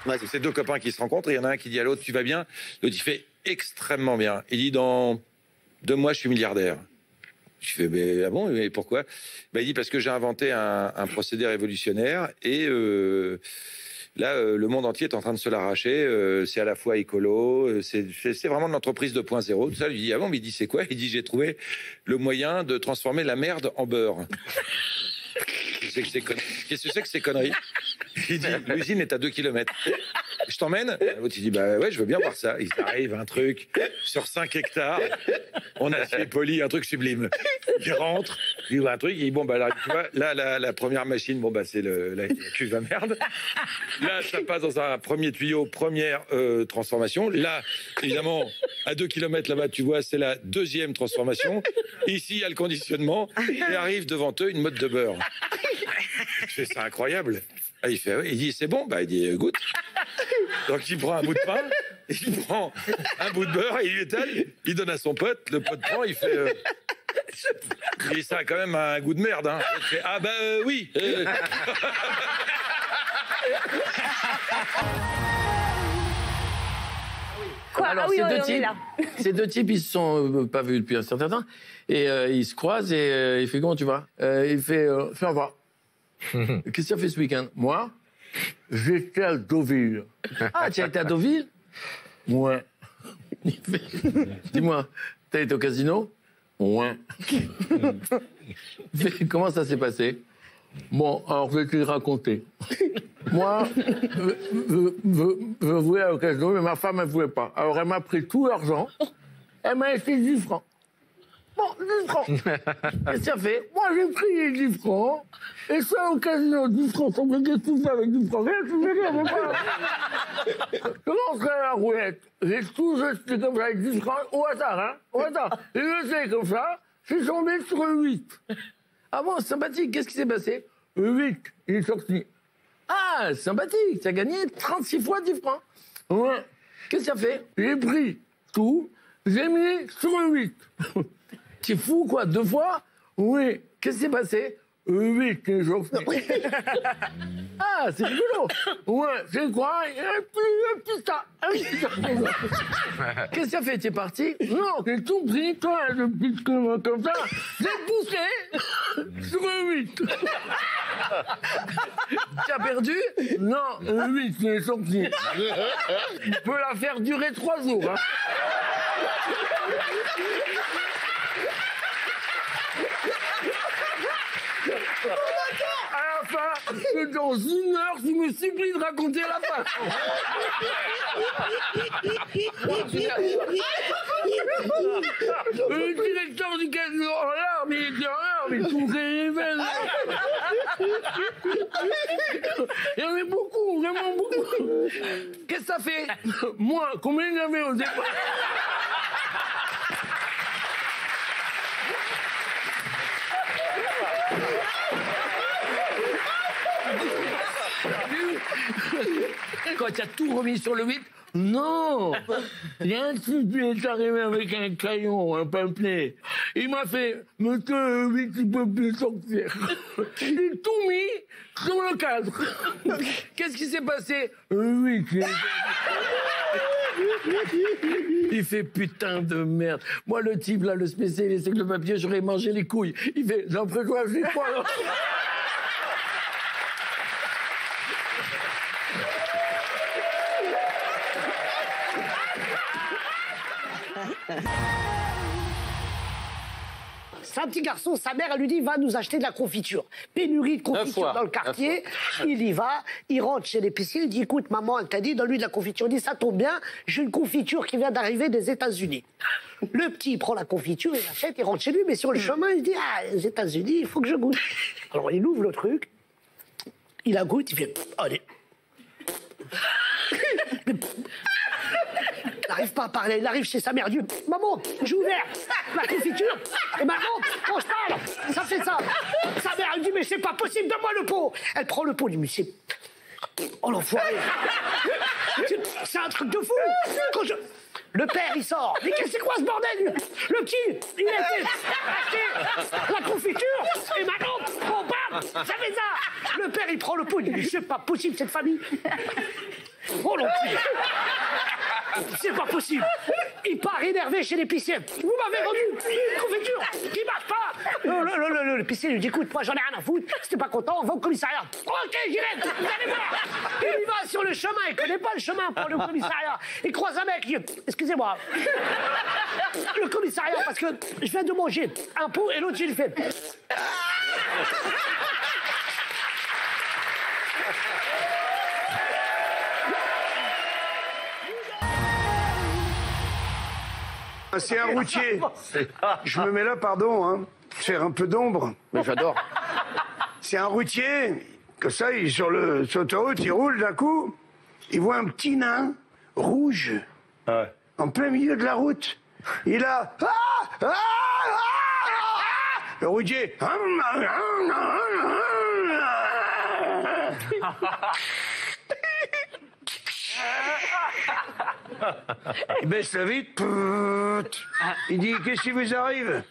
Ouais, c'est deux copains qui se rencontrent, et il y en a un qui dit à l'autre, tu vas bien? L'autre, il fait extrêmement bien. Il dit, dans 2 mois, je suis milliardaire. Je fais, mais ah bon, et pourquoi? Il dit, parce que j'ai inventé un procédé révolutionnaire, et là, le monde entier est en train de se l'arracher. C'est à la fois écolo, c'est vraiment de l'entreprise 2.0. Tout ça, lui dit, ah bon, mais il dit, c'est quoi? Il dit, j'ai trouvé le moyen de transformer la merde en beurre. Qu'est-ce que c'est que ces conneries? Il dit, l'usine est à 2 kilomètres. Je t'emmène? L'autre, il dit, bah ouais, je veux bien voir ça. Il arrive, un truc sur 5 hectares. On a fait poli, un truc sublime. Il rentre, il voit un truc, il dit, bon, bah là, tu vois, là, la première machine, bon, bah c'est la cuve à merde. Là, ça passe dans un premier tuyau, première transformation. Là, évidemment, à 2 kilomètres là-bas, tu vois, c'est la deuxième transformation. Ici, il y a le conditionnement. Et arrive devant eux une motte de beurre. C'est incroyable. Ah, il fait, il dit, c'est bon? Bah, il dit, goûte. Donc, il prend un bout de pain, il prend un bout de beurre, et il étale, il donne à son pote, le pote prend, il fait... Et ça a quand même un goût de merde, hein. Il fait, ah bah oui. Quoi? Alors, ces deux types, ils se sont pas vus depuis un certain temps, et ils se croisent, et il fait, comment tu vas? Il fait, ça va. Qu'est-ce que tu as fait ce week-end? Moi, j'étais à Deauville. Ah, tu as été à Deauville? Ouais. Dis-moi, t'as été au casino? Ouais. Comment ça s'est passé? Bon, alors je vais te le raconter. Moi, je voulais au casino, mais ma femme, elle ne voulait pas. Alors elle m'a pris tout l'argent, elle m'a laissé 10 francs. Bon, 10 francs. Qu'est-ce que ça fait? Moi, j'ai pris les 10 francs, et ça, au casino, 10 francs, sans briquer tout ça avec 10 francs. Rien, tu fais rien, mais pas. Je lancerai la roulette. J'ai tout jeté comme ça avec 10 francs, au hasard, hein? Au hasard. J'ai jeté comme ça, je suis tombé sur le 8. Ah bon, sympathique, qu'est-ce qui s'est passé? Le 8, il est sorti. Ah, sympathique, tu as gagné 36 fois 10 francs. Ouais. Qu'est-ce que ça fait? J'ai pris tout, j'ai mis sur le 8. T'es fou, quoi, 2 fois? Oui. Qu'est-ce qui s'est passé? 8, il est sorti. Ah, c'est rigolo. Ouais, c'est quoi? Un petit tas. Qu'est-ce que ça fait? T'es parti? Non, j'ai tout pris, toi, le petit comme ça. J'ai poussé sur le 8. Tu as perdu? Non, le 8, il est sorti. Je peux la faire durer 3 jours. Hein. À la fin, dans 1 heure, je me supplie de raconter la fin. Le directeur du casino en larmes, il était en larmes, il touchait les veines. Il y en avait beaucoup, vraiment beaucoup. Qu'est-ce que ça fait? Moi, combien il y en avait au départ? Quand tu as tout remis sur le 8, non! Il y a un type qui est arrivé avec un crayon, un papier. Il m'a fait, monsieur, le 8, il peut plus sortir. J'ai tout mis sur le cadre. Qu'est-ce qui s'est passé? Le 8, il fait putain de merde. Moi, le type, là, le spécialiste avec le papier, j'aurais mangé les couilles. Il fait, d'après toi, je sais pas. C'est un petit garçon, sa mère, elle lui dit, va nous acheter de la confiture. Pénurie de confiture dans le quartier. Il y va, il rentre chez l'épicier, il dit, écoute, maman, elle t'a dit, donne-lui de la confiture. Il dit, ça tombe bien, j'ai une confiture qui vient d'arriver des États-Unis. Le petit, il prend la confiture, il l'achète, il rentre chez lui, mais sur le chemin, il dit, ah, les États-Unis, il faut que je goûte. Alors, il ouvre le truc, il la goûte, il fait, allez. Il n'arrive pas à parler, il arrive chez sa mère, il dit, maman, j'ai ouvert la confiture, et maman, quand je parle, ça fait ça. Sa mère, elle dit, mais c'est pas possible, donne-moi le pot. Elle prend le pot, elle dit, mais c'est... Oh l'enfoiré. C'est un truc de fou. Le père, il sort. Mais qu'est-ce que c'est quoi ce bordel? Le petit, il a été acheté la confiture, et maman, on part, ça fait ça. Le père, il prend le pot, il dit, mais c'est pas possible, cette famille. Oh l'enculé. C'est pas possible. Il part énervé chez l'épicier. Vous m'avez vendu une confiture qui marche pas. L'épicier lui dit, écoute, moi j'en ai rien à foutre. Si t'es pas content, on va au commissariat. Ok, j'y vais, vous allez voir. Il y va sur le chemin, il connaît pas le chemin pour aller au commissariat. Il croise un mec, il dit, excusez-moi. Le commissariat, parce que je viens de manger un pot et l'autre, il fait... C'est un routier. Je me mets là, pardon, hein, faire un peu d'ombre. Mais j'adore. C'est un routier, comme ça, il est sur l'autoroute, il roule d'un coup, il voit un petit nain rouge en plein milieu de la route. Il a... Le routier... Il baisse la vitre. Il dit, qu'est-ce qui vous arrive?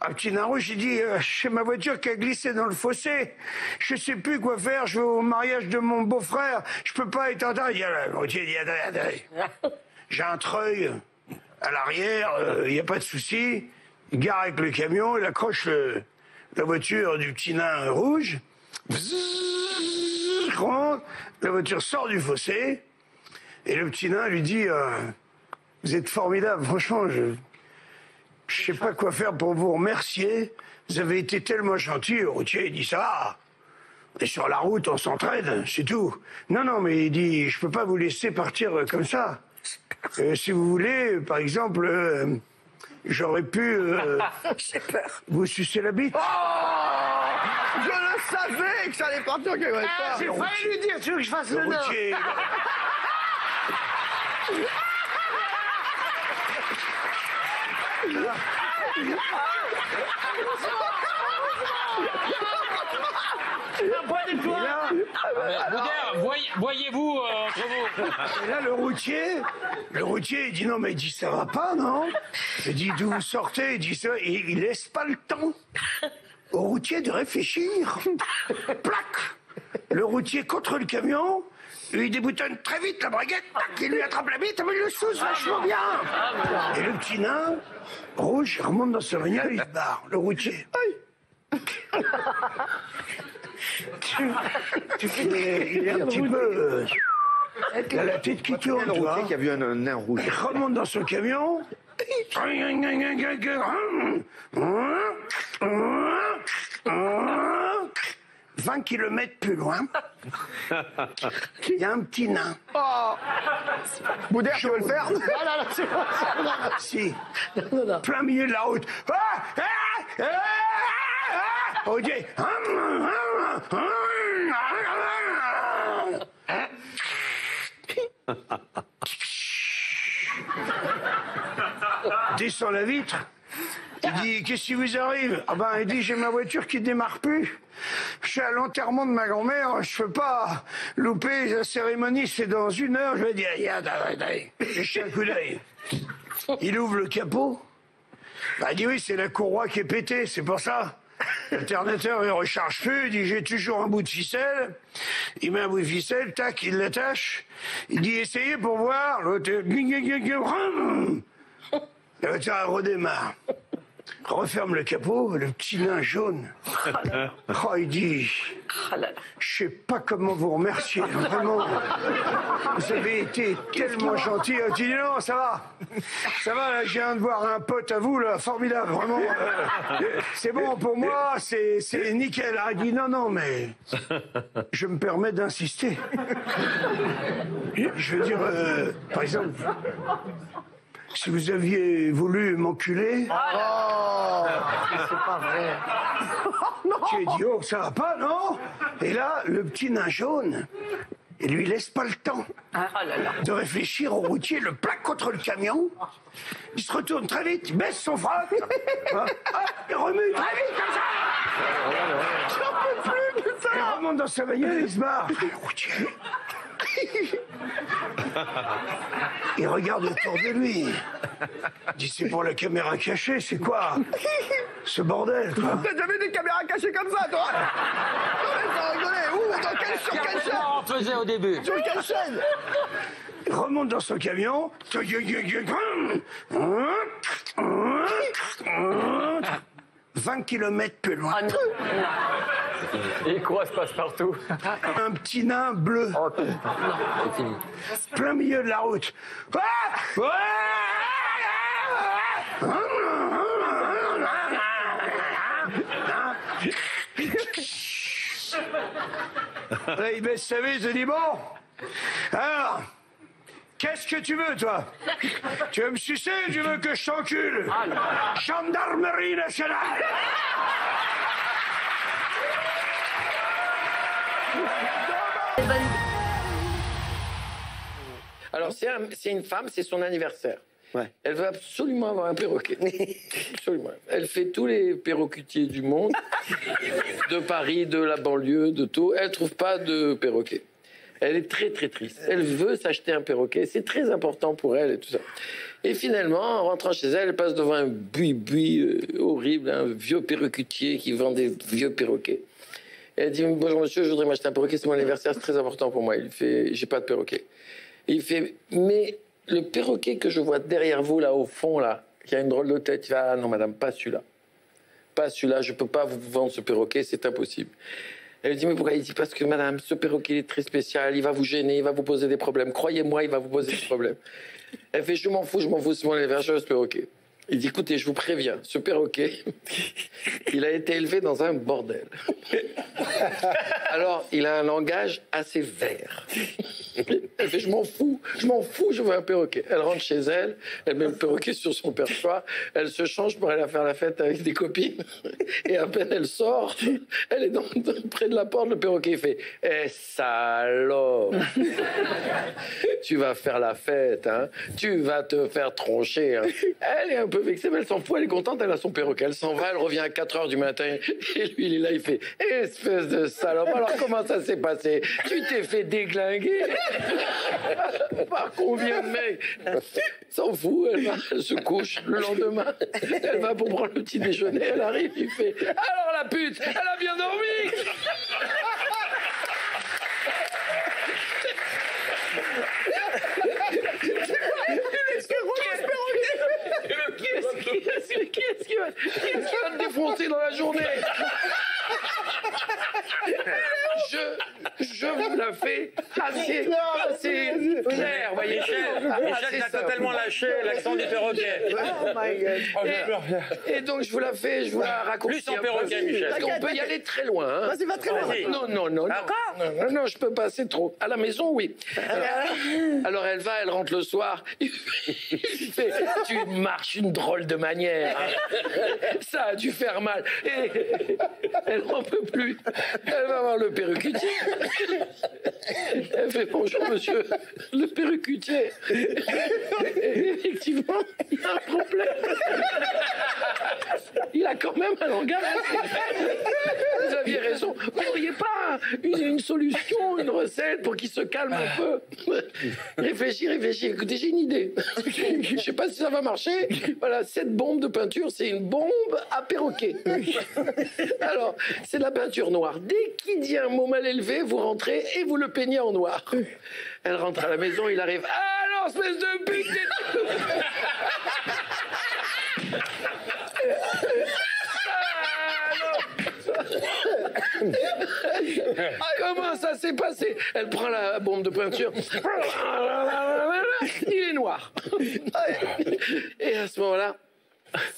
Un petit nain rouge, il dit, j'ai ma voiture qui a glissé dans le fossé. Je sais plus quoi faire, je vais au mariage de mon beau-frère. Je peux pas être en retard. Il dit, le routier dit, attendez. J'ai un treuil à l'arrière, il n'y a pas de souci. Il gare avec le camion, il accroche la voiture du petit nain rouge. La voiture sort du fossé. Et le petit nain lui dit, vous êtes formidable, franchement, je sais pas quoi faire pour vous remercier. Vous avez été tellement gentil. Le routier, il dit, ça va. Et sur la route, on s'entraide, c'est tout. Non, mais il dit, je peux pas vous laisser partir comme ça. Si vous voulez, par exemple, j'aurais pu vous sucer la bite. Oh, je le savais que ça allait partir quelque part. J'ai failli lui dire, tu veux que je fasse le nain? Routier. Boudère, voyez-vous entre vous? Et là, le routier, il dit non, mais il dit ça va pas, non? Il dit d'où vous sortez? Il dit ça, et il laisse pas le temps au routier de réfléchir. Plac! Le routier contre le camion, il déboutonne très vite la braguette, tac, il lui attrape la bite, mais il le sauce vachement bien. Et le petit nain, rouge, il remonte dans sa bagnole, il se barre. Le routier. Il est un petit peu... il a la tête qui tourne, tu vois. Qui a vu un nain rouge. Il remonte dans son camion. 20 kilomètres plus loin, il y a un petit nain. Boudère, tu veux le faire? Si. Plein milieu de la route. Ok. Descend la vitre. Il dit, qu'est-ce qui vous arrive? Ah ben, il dit, j'ai ma voiture qui démarre plus. Je suis à l'enterrement de ma grand-mère, je peux pas louper la cérémonie, c'est dans 1 heure. Je lui ai dit, j'ai jeté un coup d'œil. Il ouvre le capot. Bah, il dit, oui, c'est la courroie qui est pétée, c'est pour ça. L'alternateur, il recharge plus, il dit, j'ai toujours un bout de ficelle. Il met un bout de ficelle, tac, il l'attache. Il dit, essayez pour voir. L'autre, la voiture redémarre. Referme le capot, le petit nain jaune. Oh, il dit, je sais pas comment vous remercier, vraiment. Vous avez été tellement gentil. Il dit, non, ça va, là, je viens de voir un pote à vous, là, formidable, vraiment. C'est bon pour moi, c'est nickel. Ah, il dit, non, mais je me permets d'insister. Je veux dire, par exemple, si vous aviez voulu m'enculer... Oh, c'est pas vrai. Tu es dit, oh, ça va pas, non? Et là, le petit nain jaune, il lui laisse pas le temps de réfléchir au routier, le plaque contre le camion. Il se retourne très vite, il baisse son froc. Il remue très vite comme ça. J'en peux plus de ça. Il remonte dans sa bagnole, il se barre. Le routier... Il regarde autour de lui. Il dit, c'est pour la caméra cachée, c'est quoi ce bordel, quoi? T'as jamais des caméras cachées comme ça, toi? Non, mais sans rigoler, ouh! Sur quelle chaîne? On faisait au début. Sur quelle chaîne? Il remonte dans son camion. 20 kilomètres plus loin. Et quoi se passe partout? Un petit nain bleu. C'est fini. Plein milieu de la route. Là, il baisse sa vie, il se dit, bon, alors, qu'est-ce que tu veux, toi? Tu veux me sucer ou tu veux que je t'encule? Gendarmerie nationale. Alors, c'est une femme, c'est son anniversaire. Ouais. Elle veut absolument avoir un perroquet. Absolument. Elle fait tous les perroquetiers du monde, de Paris, de la banlieue, de tout. Elle trouve pas de perroquet. Elle est très, très triste. Elle veut s'acheter un perroquet. C'est très important pour elle et tout ça. Et finalement, en rentrant chez elle, elle passe devant un buis horrible, un vieux perroquetier qui vend des vieux perroquets. Et elle dit, bonjour monsieur, je voudrais m'acheter un perroquet, c'est mon anniversaire, c'est très important pour moi. Il fait, j'ai pas de perroquet. Et il fait, mais le perroquet que je vois derrière vous, là, au fond, là, qui a une drôle de tête, il va, ah non madame, pas celui-là. Pas celui-là, je peux pas vous vendre ce perroquet, c'est impossible. Elle dit, mais pourquoi? Il dit, parce que madame, ce perroquet est très spécial, il va vous gêner, il va vous poser des problèmes. Croyez-moi, il va vous poser des problèmes. Elle fait, je m'en fous, c'est mon anniversaire, ce perroquet. Il dit, écoutez, je vous préviens, ce perroquet, il a été élevé dans un bordel. Alors, il a un langage assez vert. Elle fait, je m'en fous, je veux un perroquet. Elle rentre chez elle, elle met le perroquet sur son perchoir, elle se change pour aller faire la fête avec des copines. Et à peine elle sort, elle est près de la porte, le perroquet fait, eh salope, tu vas faire la fête, hein, tu vas te faire troncher. Hein. Elle est un peu vexée, mais elle s'en fout, elle est contente, elle a son perroquet. Elle s'en va, elle revient à 4h du matin, et lui, il est là, il fait, espèce de salope, alors comment ça s'est passé? Tu t'es fait déglinguer par combien de mecs? S'en fout, elle se couche le lendemain, elle va pour prendre le petit déjeuner, elle arrive, il fait, alors la pute, elle a bien dormi. Qu'est-ce qui va te défoncer dans la journée? Je vous la fais assez clair, voyez. Michel a totalement lâché l'accent du perroquet. Oh my God. Et donc je vous la raconte. Plus en perroquet, Michel. Parce qu'on peut y aller très loin. Hein. Vas-y, va très loin. Vas-y. Non, non, je peux passer trop. À la maison, oui. Alors elle va, elle rentre le soir. Il fait, tu marches une drôle de manière. Ça a dû faire mal. Et elle n'en peut plus. Elle va voir le perrucutier. Elle fait, bonjour monsieur, le perrucutier. Et effectivement, il y a un problème. Il a quand même un langage. Vous aviez raison. Vous n'auriez pas une solution, une recette pour qu'il se calme un peu? Réfléchis. Écoutez, j'ai une idée. Je ne sais pas si ça va marcher. Voilà, cette bombe de peinture, c'est une bombe à perroquet. Alors, c'est de la peinture noire. Dès qu'il dit un mot mal élevé, vous rentrez et vous le peignez en noir. Elle rentre à la maison, il arrive. Ah non, espèce de pute! Comment ça s'est passé? Elle prend la bombe de peinture. Il est noir. Et à ce moment-là,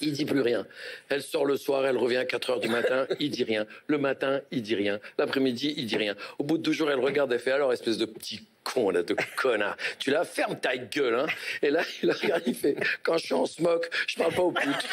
il dit plus rien. Elle sort le soir, elle revient à 4h du matin, il dit rien. Le matin, il dit rien. L'après-midi, il dit rien. Au bout de 2 jours, elle regarde, elle fait, alors, espèce de petit con, là, de connard. Tu la fermes ta gueule, hein. Et là, il regarde, il fait, quand je suis en smoke, je parle pas aux putes.